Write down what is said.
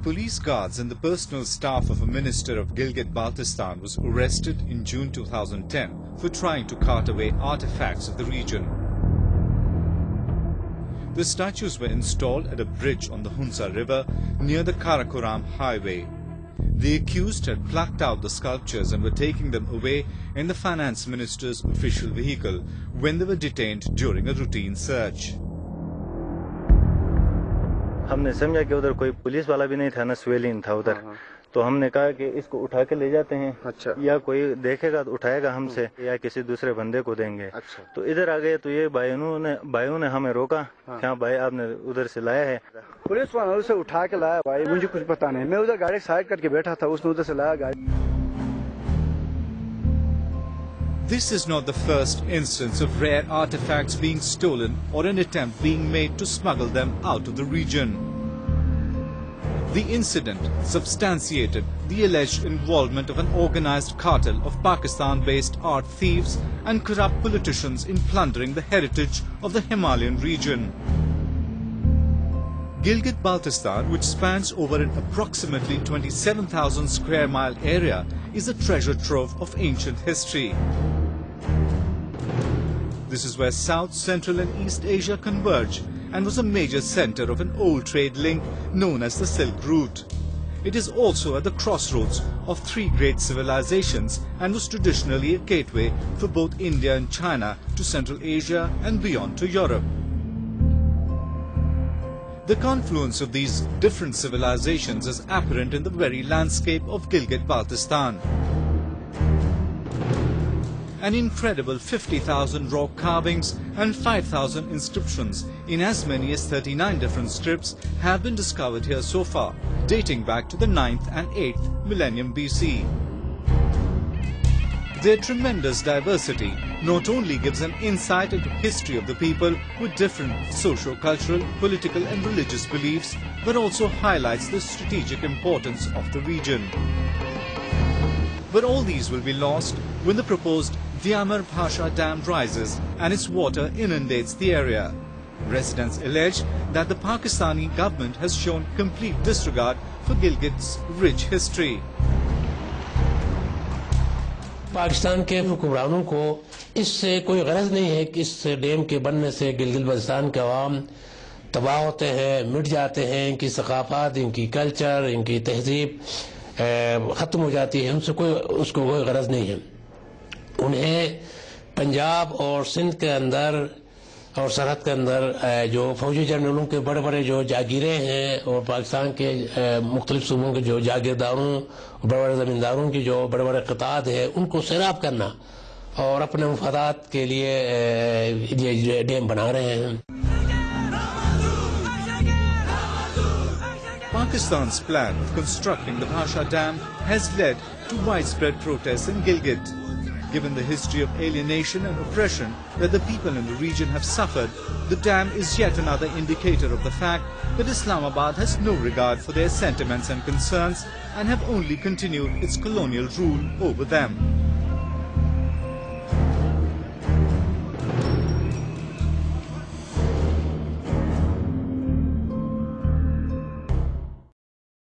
police guards and the personal staff of a minister of Gilgit-Baltistan was arrested in June 2010 for trying to cart away artifacts of the region. The statues were installed at a bridge on the Hunza River near the Karakoram highway. The accused had plucked out the sculptures and were taking them away in the finance minister's official vehicle when they were detained during a routine search. हमने समझा कि उधर कोई police वाला भी नहीं था ना सिविलियन था उधर तो हमने कहा कि इसको उठा के ले जाते हैं अच्छा या कोई देखेगा तो उठाएगा हमसे या किसी दूसरे बंदे को देंगे अच्छा तो इधर आ गए तो ये भाइयों ने हमें रोका क्या भाई आपने उधर से लाया है पुलिस वालों से उठा के लाया भाई मुझे कुछ पता नहीं मैं उधर गाड़ी साइड करके बैठा था उसने उधर से लाया गाड़ी This is not the first instance of rare artifacts being stolen or an attempt being made to smuggle them out of the region. The incident substantiated the alleged involvement of an organized cartel of Pakistan-based art thieves and corrupt politicians in plundering the heritage of the Himalayan region. Gilgit-Baltistan, which spans over an approximately 27,000 square mile area, is a treasure trove of ancient history. This is where South, Central and East Asia converge and was a major center of an old trade link known as the Silk Route. It is also at the crossroads of three great civilizations and was traditionally a gateway for both India and China to Central Asia and beyond to Europe. The confluence of these different civilizations is apparent in the very landscape of Gilgit-Baltistan. An incredible 50,000 rock carvings and 5,000 inscriptions in as many as 39 different scripts have been discovered here so far, dating back to the 9th and 8th millennium BC. Their tremendous diversity not only gives an insight into history of the people with different socio-cultural, political and religious beliefs, but also highlights the strategic importance of the region. But all these will be lost when the proposed Diamar Bhasha Dam rises and its water inundates the area. Residents allege that the Pakistani government has shown complete disregard for Gilgit's rich history. Pakistan के हुक्मरानों को इससे कोई गरज नहीं है कि इस dam के बनने से गिलगित-बल्तिस्तान के अवाम तबाह होते हैं, मिट जाते हैं, इनकी सकाफत, इनकी कल्चर, इनकी तहजीब ख़त्म हो जाती है, उसको कोई गरज नहीं है। उन्हें पंजाब और सिंध के अंदर और सरहद के अंदर जो फौजी जनरलों के बड़े बड़े जो जागीरें हैं और पाकिस्तान के मुख्तलिफ सूबों के जो जागीरदारों और बड़े बड़े ज़मींदारों की जो बड़े बड़े क़ताद है उनको सैराब करना और अपने मुफादात के लिए ये डैम बना रहे हैं। Pakistan's plan of constructing the Bhasha Dam has led to widespread protests in Gilgit. Given the history of alienation and oppression that the people in the region have suffered, the dam is yet another indicator of the fact that Islamabad has no regard for their sentiments and concerns and have only continued its colonial rule over them.